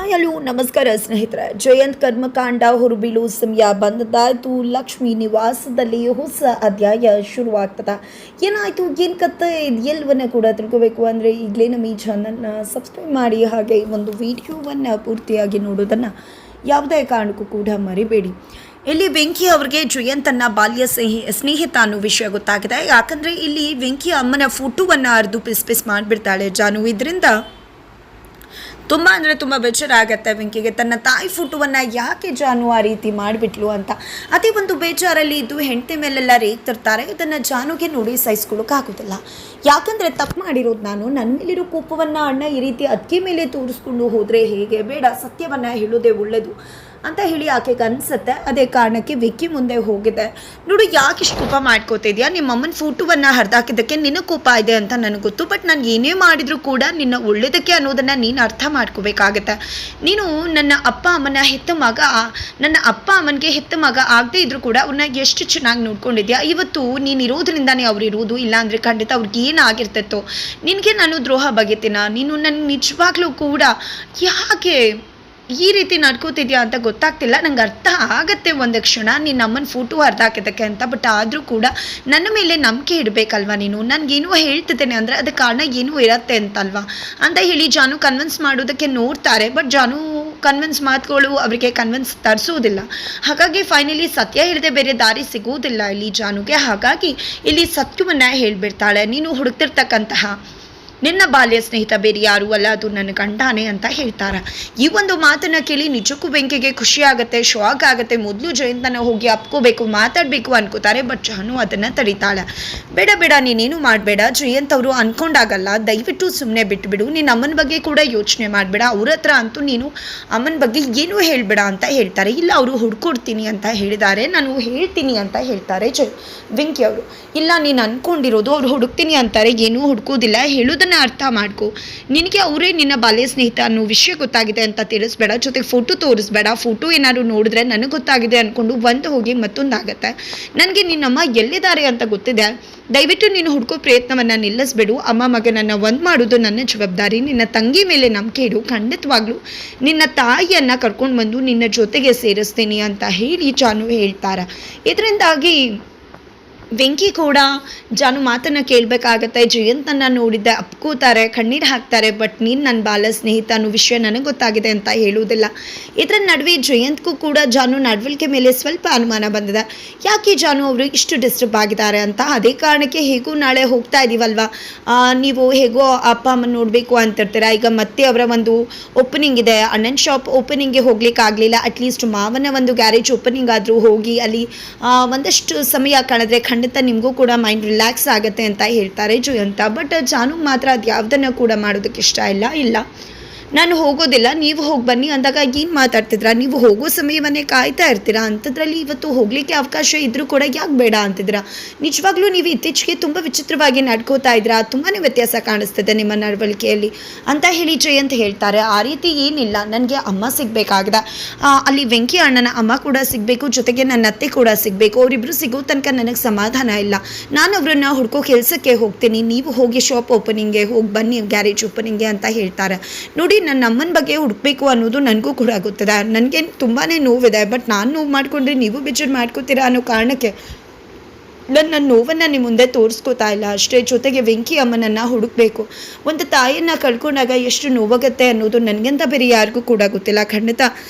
Hi hello ನಮಸ್ಕಾರ ಸ್ನೇಹಿತರೆ. ಜಯಂತ್ ಕರ್ಮಕಾಂಡ ಹೊರಬೀಳು ಸಮಯ ಬಂದದ್ದಾಯಿತು. ಲಕ್ಷ್ಮಿ ನಿವಾಸದಲ್ಲಿ ಹೊಸ ಅಧ್ಯಾಯ ಶುರುವಾಗ್ತದ. ಏನಾಯಿತು, ಏನು ಕತೆ, ಇದು ಎಲ್ಲವನ್ನ ಕೂಡ ತಿಳ್ಕೋಬೇಕು ಅಂದರೆ ಈಗಲೇ ನಮ್ಮ ಈ ಚಾನಲ್ನ ಸಬ್ಸ್ಕ್ರೈಬ್ ಮಾಡಿ, ಹಾಗೆ ಒಂದು ವಿಡಿಯೋವನ್ನು ಪೂರ್ತಿಯಾಗಿ ನೋಡೋದನ್ನು ಯಾವುದೇ ಕಾರಣಕ್ಕೂ ಕೂಡ ಮರಿಬೇಡಿ. ಇಲ್ಲಿ ವೆಂಕಿ ಅವರಿಗೆ ಜಯಂತನ ಬಾಲ್ಯ ಸ್ನೇಹಿತ ಅನ್ನೋ ವಿಷಯ ಗೊತ್ತಾಗಿದೆ. ಯಾಕಂದರೆ ಇಲ್ಲಿ ವೆಂಕಿ ಅಮ್ಮನ ಫೋಟೋವನ್ನು ಅರ್ದು ಪಿಸ್ ಮಾಡಿಬಿಡ್ತಾಳೆ ಜಾನು. ಇದರಿಂದ ತುಂಬ ಅಂದರೆ ತುಂಬ ಬೇಜಾರ ಆಗುತ್ತೆ ವೆಂಕಿಗೆ. ತನ್ನ ತಾಯಿ ಫೋಟೋವನ್ನು ಯಾಕೆ ಜಾನು ಆ ರೀತಿ ಮಾಡಿಬಿಟ್ಲು ಅಂತ ಅದೇ ಒಂದು ಬೇಜಾರಲ್ಲಿ ಇದ್ದು ಹೆಂಡತಿ ಮೇಲೆಲ್ಲ ರೇಗ್ತಿರ್ತಾರೆ. ಇದನ್ನು ಜಾನುಗೆ ನೋಡಿ ಸಹಿಸ್ಕೊಳ್ಳೋಕ್ಕಾಗೋದಿಲ್ಲ. ಯಾಕಂದರೆ ತಪ್ಪು ಮಾಡಿರೋದು ನಾನು, ನನ್ನ ಮೇಲಿರೋ ಕೋಪವನ್ನು ಅಣ್ಣ ಈ ರೀತಿ ಅದಕ್ಕೆ ಮೇಲೆ ತೋರಿಸ್ಕೊಂಡು ಹೋದರೆ ಹೇಗೆ, ಬೇಡ ಸತ್ಯವನ್ನು ಹೇಳೋದೇ ಒಳ್ಳೆಯದು ಅಂತ ಹೇಳಿ ಆಕೆಗೆ ಅನಿಸುತ್ತೆ. ಅದೇ ಕಾರಣಕ್ಕೆ ವಿಕ್ಕಿ ಮುಂದೆ ಹೋಗಿದೆ. ನೋಡು, ಯಾಕೆ ಇಷ್ಟು ಕೋಪ ಮಾಡ್ಕೋತಿದ್ಯಾ? ನಿಮ್ಮ ಅಮ್ಮನ ಫೋಟೋವನ್ನು ಹರಿದಾಕಿದ್ದಕ್ಕೆ ನಿನ್ನ ಕೋಪ ಇದೆ ಅಂತ ನನಗೆ ಗೊತ್ತು. ಬಟ್ ನಾನು ಏನೇ ಮಾಡಿದರೂ ಕೂಡ ನಿನ್ನ ಒಳ್ಳೆಯದಕ್ಕೆ ಅನ್ನೋದನ್ನು ನೀನು ಅರ್ಥ ಮಾಡ್ಕೋಬೇಕಾಗತ್ತೆ. ನೀನು ನನ್ನ ಅಪ್ಪ ಅಮ್ಮನ ಹೆತ್ತ ಮಗ, ನನ್ನ ಅಪ್ಪ ಅಮ್ಮನಿಗೆ ಹೆತ್ತ ಮಗ ಆಗದೆ ಇದ್ರೂ ಕೂಡ ಅವ್ರನ್ನ ಎಷ್ಟು ಚೆನ್ನಾಗಿ ನೋಡ್ಕೊಂಡಿದ್ಯಾ. ಇವತ್ತು ನೀನು ಇರೋದ್ರಿಂದಾನೇ ಅವ್ರು ಇರೋದು, ಇಲ್ಲಾಂದರೆ ಖಂಡಿತ ಅವ್ರಿಗೆ ಏನಾಗಿರ್ತಿತ್ತೋ. ನಿನಗೆ ನಾನು ದ್ರೋಹ ಬಗೆತೀನ? ನೀನು ನನ್ನ ನಿಜವಾಗ್ಲೂ ಕೂಡ ಯಾಕೆ ಈ ರೀತಿ ನಡ್ಕೋತಿದ್ಯಾ ಅಂತ ಗೊತ್ತಾಗ್ತಿಲ್ಲ. ನಂಗೆ ಅರ್ಥ ಆಗತ್ತೆ ಒಂದು ಕ್ಷಣ ನಿನ್ನ ಅಮ್ಮನ ಫೋಟೋ ಅರ್ಧ ಹಾಕಿದ್ದಕ್ಕೆ ಅಂತ. ಬಟ್ ಆದರೂ ಕೂಡ ನನ್ನ ಮೇಲೆ ನಂಬಿಕೆ ಇಡಬೇಕಲ್ವ ನೀನು. ನನಗೇನೋ ಹೇಳ್ತಿದ್ದೇನೆ ಅಂದರೆ ಅದಕ್ಕೆ ಕಾರಣ ಏನೂ ಇರತ್ತೆ ಅಂತಲ್ವಾ ಅಂತ ಹೇಳಿ ಜಾನು ಕನ್ವಿನ್ಸ್ ಮಾಡೋದಕ್ಕೆ ನೋಡ್ತಾರೆ. ಬಟ್ ಜಾನು ಕನ್ವಿನ್ಸ್ ಮಾತುಗಳು ಅವರಿಗೆ ಕನ್ವಿನ್ಸ್ ತರಿಸೋದಿಲ್ಲ. ಹಾಗಾಗಿ ಫೈನಲಿ ಸತ್ಯ ಹೇಳಿದೆ ಬೇರೆ ದಾರಿ ಸಿಗೋದಿಲ್ಲ ಇಲ್ಲಿ ಜಾನುಗೆ. ಹಾಗಾಗಿ ಇಲ್ಲಿ ಸತ್ಯವನ್ನು ಹೇಳಿಬಿಡ್ತಾಳೆ. ನೀನು ಹುಡುಕ್ತಿರ್ತಕ್ಕಂತಹ ನಿನ್ನ ಬಾಲ್ಯ ಸ್ನೇಹಿತ ಬೇರೆ ಯಾರೂ ಅಲ್ಲ, ಅದು ನನ್ನ ಗಂಡಾನೆ ಅಂತ ಹೇಳ್ತಾರೆ. ಈ ಒಂದು ಮಾತನ್ನು ಕೇಳಿ ನಿಜಕ್ಕೂ ಬೆಂಕಿಗೆ ಖುಷಿ ಆಗುತ್ತೆ, ಶಾಕ್ ಆಗುತ್ತೆ. ಮೊದಲು ಜಯಂತನ ಹೋಗಿ ಅಪ್ಕೋಬೇಕು, ಮಾತಾಡಬೇಕು ಅನ್ಕೋತಾರೆ. ಬಟ್ ಜಾನು ಅದನ್ನು ತಡಿತಾಳೆ. ಬೇಡ ಬೇಡ, ನೀನೇನು ಮಾಡಬೇಡ, ಜಯಂತ್ ಅವರು ಅನ್ಕೊಂಡಾಗಲ್ಲ, ದಯವಿಟ್ಟು ಸುಮ್ಮನೆ ಬಿಟ್ಬಿಡು. ನೀನು ಅಮ್ಮನ ಬಗ್ಗೆ ಕೂಡ ಯೋಚನೆ ಮಾಡಬೇಡ, ಅವ್ರ ಹತ್ರ ಅಂತೂ ನೀನು ಅಮ್ಮನ ಬಗ್ಗೆ ಏನೂ ಹೇಳಬೇಡ ಅಂತ ಹೇಳ್ತಾರೆ. ಇಲ್ಲ, ಅವರು ಹುಡ್ಕೊಡ್ತೀನಿ ಅಂತ ಹೇಳಿದ್ದಾರೆ, ನಾನು ಹೇಳ್ತೀನಿ ಅಂತ ಹೇಳ್ತಾರೆ ವೆಂಕಿ ಅವರು. ಇಲ್ಲ, ನೀನು ಅನ್ಕೊಂಡಿರೋದು ಅವ್ರು ಹುಡುಕ್ತೀನಿ ಅಂತಾರೆ, ಏನೂ ಹುಡ್ಕೋದಿಲ್ಲ, ಹೇಳೋದನ್ನ ಅರ್ಥ ಮಾಡ್ಕೊ. ನಿನಗೆ ಅವರೇ ನಿನ್ನ ಬಾಲ್ಯ ಸ್ನೇಹಿತ ಅನ್ನೋ ವಿಷಯ ಗೊತ್ತಾಗಿದೆ ಅಂತ ತಿಳಿಸ್ಬೇಡ, ಜೊತೆಗೆ ಫೋಟೋ ತೋರಿಸ್ಬೇಡ. ಫೋಟೋ ಏನಾದ್ರು ನೋಡಿದ್ರೆ ನನಗೆ ಗೊತ್ತಾಗಿದೆ ಅಂದ್ಕೊಂಡು ಒಂದು ಹೋಗಿ ಮತ್ತೊಂದಾಗತ್ತೆ. ನನಗೆ ನಿನ್ನಮ್ಮ ಎಲ್ಲಿದ್ದಾರೆ ಅಂತ ಗೊತ್ತಿದೆ, ದಯವಿಟ್ಟು ನೀನು ಹುಡ್ಕೋ ಪ್ರಯತ್ನವನ್ನು ನಿಲ್ಲಿಸ್ಬಿಡು. ಅಮ್ಮ ಮಗನನ್ನು ಒಂದು ಮಾಡೋದು ನನ್ನ ಜವಾಬ್ದಾರಿ. ನಿನ್ನ ತಂಗಿ ಮೇಲೆ ನಂಬಿಕೆ ಇಡು, ಖಂಡಿತವಾಗ್ಲೂ ನಿನ್ನ ತಾಯಿಯನ್ನು ಕರ್ಕೊಂಡು ಬಂದು ನಿನ್ನ ಜೊತೆಗೆ ಸೇರಿಸ್ತೀನಿ ಅಂತ ಹೇಳಿ ಜಾನು ಹೇಳ್ತಾರೆ. ಇದರಿಂದಾಗಿ ವೆಂಕಿ ಕೂಡ ಜಾನು ಮಾತನ್ನು ಕೇಳಬೇಕಾಗತ್ತೆ. ಜಯಂತನ್ನು ನೋಡಿದ್ದೆ ಅಪ್ಕೋತಾರೆ, ಕಣ್ಣೀರು ಹಾಕ್ತಾರೆ. ಬಟ್ ನೀನು ನನ್ನ ಬಾಲ ಸ್ನೇಹಿತ ಅನ್ನೋ ವಿಷಯ ನನಗೆ ಗೊತ್ತಾಗಿದೆ ಅಂತ ಹೇಳುವುದಿಲ್ಲ. ಇದರ ನಡುವೆ ಜಯಂತ್ಗೂ ಕೂಡ ಜಾನು ನಡವಳಿಕೆ ಮೇಲೆ ಸ್ವಲ್ಪ ಅನುಮಾನ ಬಂದಿದೆ. ಯಾಕೆ ಜಾನು ಅವರು ಇಷ್ಟು ಡಿಸ್ಟರ್ಬ್ ಆಗಿದ್ದಾರೆ ಅಂತ. ಅದೇ ಕಾರಣಕ್ಕೆ ಹೇಗೂ ನಾಳೆ ಹೋಗ್ತಾ ಇದ್ದೀವಲ್ವ, ನೀವು ಹೇಗೋ ಅಪ್ಪ ಅಮ್ಮನ ನೋಡಬೇಕು ಅಂತಿರ್ತೀರ. ಈಗ ಮತ್ತೆ ಅವರ ಒಂದು ಓಪನಿಂಗ್ ಇದೆ, ಅಣ್ಣನ ಶಾಪ್ ಓಪನಿಂಗ್ಗೆ ಹೋಗ್ಲಿಕ್ಕೆ ಆಗಲಿಲ್ಲ. ಅಟ್ಲೀಸ್ಟ್ ಮಾವನ ಒಂದು ಗ್ಯಾರೇಜ್ ಓಪನಿಂಗ್ ಆದರೂ ಹೋಗಿ ಅಲ್ಲಿ ಒಂದಷ್ಟು ಸಮಯ ಕಳೆದ್ರೆ ಖಂಡಿತ ನಿಮಗೂ ಕೂಡ ಮೈಂಡ್ ರಿಲ್ಯಾಕ್ಸ್ ಆಗುತ್ತೆ ಅಂತ ಹೇಳ್ತಾರೆ ಜಯಂತ. ಬಟ್ ಜಾನು ಮಾತ್ರ ಅದು ಯಾವುದನ್ನು ಕೂಡ ಮಾಡೋದಕ್ಕೆ ಇಷ್ಟ ಇಲ್ಲ, ನಾನು ಹೋಗೋದಿಲ್ಲ, ನೀವು ಹೋಗಿ ಬನ್ನಿ ಅಂದಾಗ ಏನು ಮಾತಾಡ್ತಿದ್ರ? ನೀವು ಹೋಗೋ ಸಮಯವನ್ನೇ ಕಾಯ್ತಾ ಇರ್ತೀರಾ. ಅಂಥದ್ರಲ್ಲಿ ಇವತ್ತು ಹೋಗಲಿಕ್ಕೆ ಅವಕಾಶ ಇದ್ದರೂ ಕೂಡ ಯಾಕೆ ಬೇಡ ಅಂತಿದ್ದೀರಾ? ನಿಜವಾಗ್ಲೂ ನೀವು ಇತ್ತೀಚೆಗೆ ತುಂಬ ವಿಚಿತ್ರವಾಗಿ ನಡ್ಕೋತಾ ಇದ್ದೀರಾ, ತುಂಬಾ ವ್ಯತ್ಯಾಸ ಕಾಣಿಸ್ತದೆ ನಿಮ್ಮ ನಡವಳಿಕೆಯಲ್ಲಿ ಅಂತ ಹೇಳಿ ಜಯಂತ್ ಹೇಳ್ತಾರೆ. ಆ ರೀತಿ ಏನಿಲ್ಲ, ನನಗೆ ಅಮ್ಮ ಸಿಗಬೇಕಾಗಿದೆ, ಅಲ್ಲಿ ವೆಂಕಿ ಅಣ್ಣನ ಅಮ್ಮ ಕೂಡ ಸಿಗಬೇಕು, ಜೊತೆಗೆ ನನ್ನ ಅತ್ತೆ ಕೂಡ ಸಿಗಬೇಕು. ಅವರಿಬ್ಬರು ಸಿಗೋ ತನಕ ನನಗೆ ಸಮಾಧಾನ ಇಲ್ಲ. ನಾನು ಅವರನ್ನು ಹುಡ್ಕೋ ಕೆಲಸಕ್ಕೆ ಹೋಗ್ತೀನಿ, ನೀವು ಹೋಗಿ ಶಾಪ್ ಓಪನಿಂಗ್ಗೆ ಹೋಗಿ ಬನ್ನಿ, ಗ್ಯಾರೇಜ್ ಓಪನಿಂಗ್ಗೆ ಅಂತ ಹೇಳ್ತಾರೆ. ನೋಡಿ, ನನ್ನ ಅಮ್ಮನ ಬಗ್ಗೆ ಹುಡುಕಬೇಕು ಅನ್ನೋದು ನನಗೂ ಕೂಡ ಗೊತ್ತಿದೆ. ನನಗೆ ತುಂಬಾ ನೋವಿದೆ. ಬಟ್ ನಾನು ನೋವು ಮಾಡಿಕೊಂಡ್ರೆ ನೀವು ಬೇಜಾರು ಮಾಡ್ಕೋತೀರಾ ಅನ್ನೋ ಕಾರಣಕ್ಕೆ ನನ್ನ ನೋವನ್ನು ನಿಮ್ಮ ಮುಂದೆ ತೋರಿಸ್ಕೋತಾ ಇಲ್ಲ ಅಷ್ಟೇ. ಜೊತೆಗೆ ವೆಂಕಿ ಅಮ್ಮನನ್ನು ಹುಡುಕಬೇಕು. ಒಂದು ತಾಯಿಯನ್ನು ಕಳ್ಕೊಂಡಾಗ ಎಷ್ಟು ನೋವಾಗುತ್ತೆ ಅನ್ನೋದು ನನಗಿಂತ ಬೇರೆ ಯಾರಿಗೂ ಕೂಡ ಗೊತ್ತಿಲ್ಲ. ಖಂಡಿತ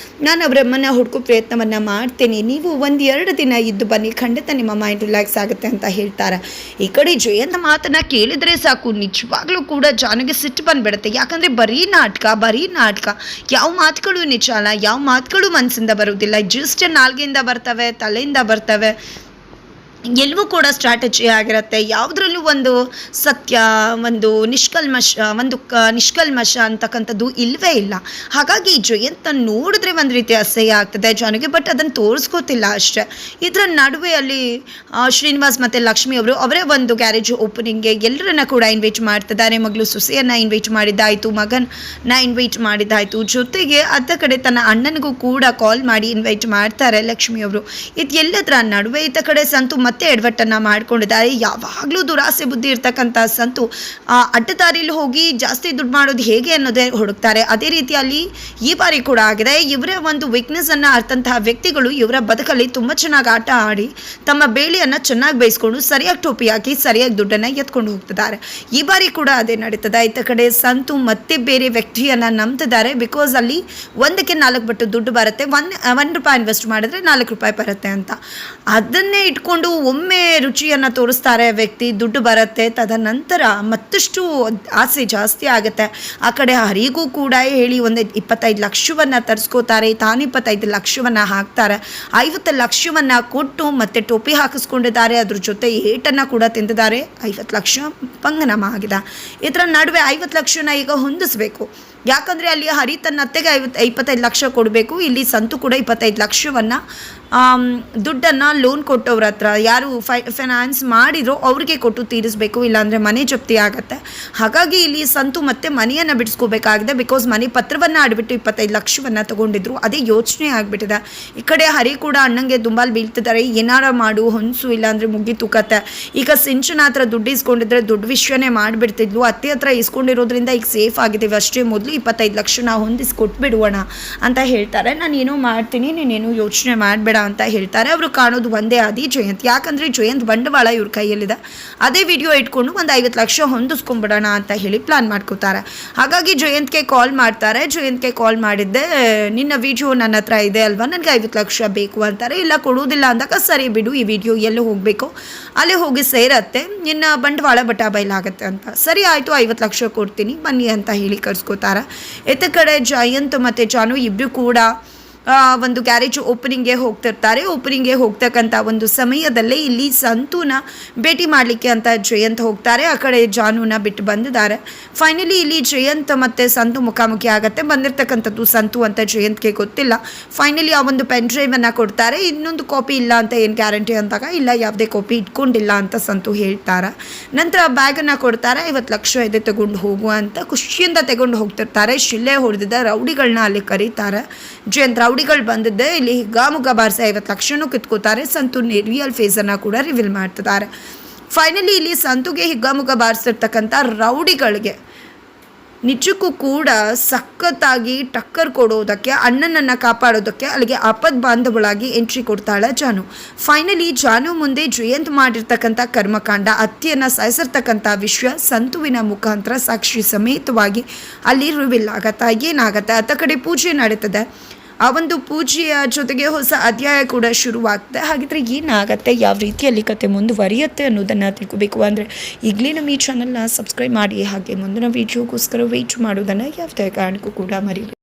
ನಾನು ಅವರಮ್ಮನ ಹುಡುಕೋ ಪ್ರಯತ್ನವನ್ನು ಮಾಡ್ತೀನಿ, ನೀವು 1-2 ದಿನ ಇದ್ದು ಬನ್ನಿ, ಖಂಡಿತ ನಿಮ್ಮ ಮೈಂಡ್ ರಿಲ್ಯಾಕ್ಸ್ ಆಗುತ್ತೆ ಅಂತ ಹೇಳ್ತಾರೆ. ಈ ಕಡೆ ಜಯಂತ ಮಾತನ್ನು ಕೇಳಿದರೆ ಸಾಕು, ನಿಜವಾಗ್ಲೂ ಕೂಡ ಜಾನಿಗೆ ಸಿಟ್ಟು ಬಂದುಬಿಡುತ್ತೆ. ಯಾಕಂದರೆ ಬರೀ ನಾಟಕ, ಯಾವ ಮಾತುಗಳು ನಿಜ ಅಲ್ಲ, ಯಾವ ಮಾತುಗಳು ಮನಸ್ಸಿಂದ ಬರೋದಿಲ್ಲ, ಜಸ್ಟ್ ನಾಲ್ಗೆಯಿಂದ ಬರ್ತವೆ, ತಲೆಯಿಂದ ಬರ್ತವೆ, ಎಲ್ಲವೂ ಕೂಡ ಸ್ಟ್ರಾಟಜಿ ಆಗಿರುತ್ತೆ. ಯಾವುದ್ರಲ್ಲೂ ಒಂದು ಸತ್ಯ, ಒಂದು ನಿಷ್ಕಲ್ಮಶ ಅಂತಕ್ಕಂಥದ್ದು ಇಲ್ಲವೇ ಇಲ್ಲ. ಹಾಗಾಗಿ ಜಯಂತ ನೋಡಿದ್ರೆ ಒಂದು ರೀತಿ ಅಸಹ್ಯ ಆಗ್ತದೆ ಜಾನಿಗೆ, ಬಟ್ ಅದನ್ನು ತೋರಿಸ್ಕೋತಿಲ್ಲ ಅಷ್ಟೇ. ಇದರ ನಡುವೆ ಅಲ್ಲಿ ಶ್ರೀನಿವಾಸ್ ಮತ್ತು ಲಕ್ಷ್ಮಿ ಅವರು ಅವರೇ ಒಂದು ಗ್ಯಾರೇಜ್ ಓಪನಿಂಗ್ಗೆ ಎಲ್ಲರನ್ನ ಕೂಡ ಇನ್ವೈಟ್ ಮಾಡ್ತಿದ್ದಾರೆ. ಮಗಳು ಸೊಸೆಯನ್ನು ಇನ್ವೈಟ್ ಮಾಡಿದ್ದಾಯಿತು, ಮಗನ ಇನ್ವೈಟ್ ಮಾಡಿದ್ದಾಯಿತು, ಜೊತೆಗೆ ಅದ ಕಡೆ ತನ್ನ ಅಣ್ಣನಿಗೂ ಕೂಡ ಕಾಲ್ ಮಾಡಿ ಇನ್ವೈಟ್ ಮಾಡ್ತಾರೆ ಲಕ್ಷ್ಮಿ ಅವರು. ಇದು ಎಲ್ಲದರ ನಡುವೆ ಇತ್ತ ಕಡೆ ಸಂತು ಮತ್ತೆ ಎಡವಟ್ಟನ್ನು ಮಾಡ್ಕೊಂಡಿದ್ದಾರೆ. ಯಾವಾಗಲೂ ದುರಾಸೆ ಬುದ್ಧಿ ಇರ್ತಕ್ಕಂಥ ಸಂತು ಅಡ್ಡದಾರಿಯಲ್ಲಿ ಹೋಗಿ ಜಾಸ್ತಿ ದುಡ್ಡು ಮಾಡೋದು ಹೇಗೆ ಅನ್ನೋದೇ ಹುಡುಕ್ತಾರೆ. ಅದೇ ರೀತಿಯಲ್ಲಿ ಈ ಬಾರಿ ಕೂಡ ಆಗಿದೆ. ಇವರ ಒಂದು ವೀಕ್ನೆಸ್ಸನ್ನು ಅರ್ಥಂತಹ ವ್ಯಕ್ತಿಗಳು ಇವರ ಬದುಕಲ್ಲಿ ತುಂಬ ಚೆನ್ನಾಗಿ ಆಟ ಆಡಿ ತಮ್ಮ ಬೇಳೆಯನ್ನು ಚೆನ್ನಾಗಿ ಬೇಯಿಸ್ಕೊಂಡು ಸರಿಯಾಗಿ ಟೋಪಿ ಹಾಕಿ ಸರಿಯಾಗಿ ದುಡ್ಡನ್ನು ಎತ್ಕೊಂಡು ಹೋಗ್ತಿದ್ದಾರೆ. ಈ ಬಾರಿ ಕೂಡ ಅದೇ ನಡೀತದೆ. ಇತ್ತ ಕಡೆ ಸಂತು ಮತ್ತೆ ಬೇರೆ ವ್ಯಕ್ತಿಯನ್ನು ನಂಬ್ತಿದ್ದಾರೆ. ಬಿಕಾಸ್ ಅಲ್ಲಿ 1ಕ್ಕೆ 4 ಪಟ್ಟು ದುಡ್ಡು ಬರುತ್ತೆ, 1 ರೂಪಾಯಿ ಇನ್ವೆಸ್ಟ್ ಮಾಡಿದ್ರೆ 4 ರೂಪಾಯಿ ಬರುತ್ತೆ ಅಂತ. ಅದನ್ನೇ ಇಟ್ಕೊಂಡು ಒಮ್ಮೆ ರುಚಿಯನ್ನು ತೋರಿಸ್ತಾರೆ ವ್ಯಕ್ತಿ, ದುಡ್ಡು ಬರುತ್ತೆ, ತದನಂತರ ಮತ್ತಷ್ಟು ಆಸೆ ಜಾಸ್ತಿ ಆಗುತ್ತೆ. ಆ ಕಡೆ ಹರಿಗೂ ಕೂಡ ಹೇಳಿ ಒಂದು 25 ಲಕ್ಷವನ್ನು ತರಿಸ್ಕೋತಾರೆ, ತಾನು 25 ಲಕ್ಷವನ್ನು ಹಾಕ್ತಾರೆ. 50 ಲಕ್ಷವನ್ನು ಕೊಟ್ಟು ಮತ್ತೆ ಟೋಪಿ ಹಾಕಿಸ್ಕೊಂಡಿದ್ದಾರೆ. ಅದ್ರ ಜೊತೆ ಏಟನ್ನು ಕೂಡ ತಿಂದಿದ್ದಾರೆ. 50 ಲಕ್ಷ ಪಂಗನಾಮ ಆಗಿದೆ. ಇದರ ನಡುವೆ 50 ಲಕ್ಷನ ಈಗ ಹೊಂದಿಸಬೇಕು. ಯಾಕಂದರೆ ಅಲ್ಲಿ ಹರಿ ತನ್ನ ಅತ್ತೆಗೆ 25 ಲಕ್ಷ ಕೊಡಬೇಕು. ಇಲ್ಲಿ ಸಂತು ಕೂಡ 25 ಲಕ್ಷವನ್ನು ದುಡ್ಡನ್ನು ಲೋನ್ ಕೊಟ್ಟವ್ರ ಹತ್ರ ಯಾರು ಫೈನಾನ್ಸ್ ಮಾಡಿದ್ರು ಅವ್ರಿಗೆ ಕೊಟ್ಟು ತೀರಿಸಬೇಕು, ಇಲ್ಲಾಂದರೆ ಮನೆ ಜಪ್ತಿ ಆಗುತ್ತೆ. ಹಾಗಾಗಿ ಇಲ್ಲಿ ಸಂತು ಮತ್ತೆ ಮನೆಯನ್ನು ಬಿಡಿಸ್ಕೋಬೇಕಾಗಿದೆ. ಬಿಕಾಸ್ ಮನೆ ಪತ್ರವನ್ನು ಆಡಿಬಿಟ್ಟು 25 ಲಕ್ಷವನ್ನು ತಗೊಂಡಿದ್ರು. ಅದೇ ಯೋಚನೆ ಆಗಿಬಿಟ್ಟಿದೆ. ಈ ಕಡೆ ಹರಿ ಕೂಡ ಅಣ್ಣಂಗೆ ದುಂಬಾಲ್ ಬೀಳ್ತಿದ್ದಾರೆ, ಏನಾರ ಮಾಡು ಹೊನ್ಸು, ಇಲ್ಲಾಂದರೆ ಮುಗಿ ತೂಕತ್ತೆ. ಈಗ ಸಿಂಚನ ಹತ್ರ ದುಡ್ಡು ಇಸ್ಕೊಂಡಿದ್ರೆ ದೊಡ್ಡ ವಿಷಯನೇ ಮಾಡಿಬಿಡ್ತಿದ್ಲು. ಅತ್ತೆ ಹತ್ರ ಇಸ್ಕೊಂಡಿರೋದ್ರಿಂದ ಈಗ ಸೇಫ್ ಆಗಿದ್ದೀವಿ ಅಷ್ಟೇ, ಮೊದಲು 25 ಲಕ್ಷನ ಹೊಂದಿಸ್ಕೊಟ್ಬಿಡುವಣ ಅಂತ ಹೇಳ್ತಾರೆ. ನಾನು ಏನೋ ಮಾಡ್ತೀನಿ, ನೀನೇನು ಯೋಚನೆ ಮಾಡಬೇಡ ಅಂತ ಹೇಳ್ತಾರೆ. ಅವರು ಕಾಣೋದು ಒಂದೇ ಆದಿ ಜಯಂತ್. ಯಾಕಂದರೆ ಜಯಂತ್ ಬಂಡವಾಳ ಇವ್ರ ಕೈಯಲ್ಲಿದೆ. ಅದೇ ವಿಡಿಯೋ ಇಟ್ಕೊಂಡು ಒಂದು 50 ಲಕ್ಷ ಹೊಂದಿಸ್ಕೊಂಡ್ಬಿಡೋಣ ಅಂತ ಹೇಳಿ ಪ್ಲಾನ್ ಮಾಡ್ಕೋತಾರೆ. ಹಾಗಾಗಿ ಜಯಂತ್ಗೆ ಕಾಲ್ ಮಾಡ್ತಾರೆ. ಜಯಂತ್ಗೆ ಕಾಲ್ ಮಾಡಿದ್ದೆ, ನಿನ್ನ ವಿಡಿಯೋ ನನ್ನ ಹತ್ರ ಇದೆ ಅಲ್ವಾ, ನನಗೆ 50 ಲಕ್ಷ ಬೇಕು ಅಂತಾರೆ. ಇಲ್ಲ ಕೊಡುವುದಿಲ್ಲ ಅಂದಾಗ ಸರಿ ಬಿಡು, ಈ ವಿಡಿಯೋ ಎಲ್ಲಿ ಹೋಗಬೇಕು ಅಲ್ಲೇ ಹೋಗಿ ಸೇರತ್ತೆ, ನಿನ್ನ ಬಂಡವಾಳ ಬೈಲಾಗತ್ತೆ ಅಂತ. ಸರಿ ಆಯಿತು, 50 ಲಕ್ಷ ಕೊಡ್ತೀನಿ ಬನ್ನಿ ಅಂತ ಹೇಳಿ ಕರ್ಸ್ಕೋತಾರೆ. ಇತ್ತ ಕಡೆ ಜಯಂತ್ ಮತ್ತು ಜಾನು ಇಬ್ಬರು ಕೂಡ ಒಂದು ಗ್ಯಾರೇಜ್ ಓಪನಿಂಗ್ಗೆ ಹೋಗ್ತಿರ್ತಾರೆ. ಓಪನಿಂಗ್ಗೆ ಹೋಗ್ತಕ್ಕಂಥ ಒಂದು ಸಮಯದಲ್ಲೇ ಇಲ್ಲಿ ಸಂತೂನ ಭೇಟಿ ಮಾಡಲಿಕ್ಕೆ ಅಂತ ಜಯಂತ್ ಹೋಗ್ತಾರೆ. ಆ ಕಡೆ ಜಾನುನ ಬಿಟ್ಟು ಬಂದಿದ್ದಾರೆ. ಫೈನಲಿ ಇಲ್ಲಿ ಜಯಂತ್ ಮತ್ತು ಸಂತು ಮುಖಾಮುಖಿ ಆಗುತ್ತೆ. ಬಂದಿರತಕ್ಕಂಥದ್ದು ಸಂತು ಅಂತ ಜಯಂತ್ಗೆ ಗೊತ್ತಿಲ್ಲ. ಫೈನಲಿ ಆ ಒಂದು ಪೆನ್ ಡ್ರೈವನ್ನು ಕೊಡ್ತಾರೆ. ಇನ್ನೊಂದು ಕಾಪಿ ಇಲ್ಲ ಅಂತ ಏನು ಗ್ಯಾರಂಟಿ ಅಂದಾಗ ಇಲ್ಲ, ಯಾವುದೇ ಕಾಪಿ ಇಟ್ಕೊಂಡಿಲ್ಲ ಅಂತ ಸಂತು ಹೇಳ್ತಾರೆ. ನಂತರ ಬ್ಯಾಗನ್ನು ಕೊಡ್ತಾರೆ. 50 ಲಕ್ಷ ಇದೆ, ತಗೊಂಡು ಹೋಗುವ ಅಂತ ಖುಷಿಯಿಂದ ತಗೊಂಡು ಹೋಗ್ತಿರ್ತಾರೆ. ಶಿಲ್ಲೆ ಹೊಡೆದಿದ್ದ ರೌಡಿಗಳನ್ನ ಅಲ್ಲಿ ಕರೀತಾರೆ. ಜಯಂತ್ ರೌಡಿಗಳು ಬಂದಿದ್ದೆ ಇಲ್ಲಿ ಹಿಗ್ಗಾಮುಗ್ಗ ಬಾರಿಸಿ 50 ಲಕ್ಷನೂ ಕಿತ್ಕೋತಾರೆ. ಸಂತು ರಿಯಲ್ ಫೇಸನ್ನು ಕೂಡ ರಿವೀಲ್ ಮಾಡ್ತಿದ್ದಾರೆ. ಫೈನಲಿ ಇಲ್ಲಿ ಸಂತುಗೆ ಹಿಗ್ಗಾಮುಗ್ಗ ಬಾರಿಸಿರ್ತಕ್ಕಂಥ ರೌಡಿಗಳಿಗೆ ನಿಜಕ್ಕೂ ಕೂಡ ಸಖತ್ತಾಗಿ ಟಕ್ಕರ್ ಕೊಡೋದಕ್ಕೆ, ಅಣ್ಣನನ್ನು ಕಾಪಾಡೋದಕ್ಕೆ ಅಲ್ಲಿಗೆ ಆಪದ್ ಬಾಂಧವಳಾಗಿ ಎಂಟ್ರಿ ಕೊಡ್ತಾಳೆ ಜಾನು. ಫೈನಲಿ ಜಾನು ಮುಂದೆ ಜಯಂತ್ ಮಾಡಿರ್ತಕ್ಕಂಥ ಕರ್ಮಕಾಂಡ, ಅತ್ತೆಯನ್ನು ಸಾಯಿಸಿರ್ತಕ್ಕಂಥ ವಿಷಯ ಸಂತುವಿನ ಮುಖಾಂತರ ಸಾಕ್ಷಿ ಸಮೇತವಾಗಿ ಅಲ್ಲಿ ರಿವೀಲ್ ಆಗತ್ತಾ. ಏನಾಗತ್ತೆ, ಅತ್ತ ಕಡೆ ಪೂಜೆ ನಡೀತದೆ. ಆ ಒಂದು ಪೂಜೆಯ ಜೊತೆಗೆ ಹೊಸ ಅಧ್ಯಾಯ ಕೂಡ ಶುರುವಾಗ್ತದೆ. ಹಾಗಿದ್ರೆ ಏನಾಗುತ್ತೆ, ಯಾವ ರೀತಿಯಲ್ಲಿ ಕತೆ ಮುಂದುವರಿಯುತ್ತೆ ಅನ್ನೋದನ್ನು ತಿಳ್ಕೋಬೇಕು ಅಂದರೆ ಈಗಲೇ ನಮ್ಮ ಈ ಚಾನಲ್ನ ಸಬ್ಸ್ಕ್ರೈಬ್ ಮಾಡಿ. ಹಾಗೆ ಮುಂದಿನ ವೀಡಿಯೋಗೋಸ್ಕರ ವೆಯ್ಟ್ ಮಾಡೋದನ್ನು ಯಾವುದೇ ಕಾರಣಕ್ಕೂ ಕೂಡ ಮರಿಬೇಡಿ.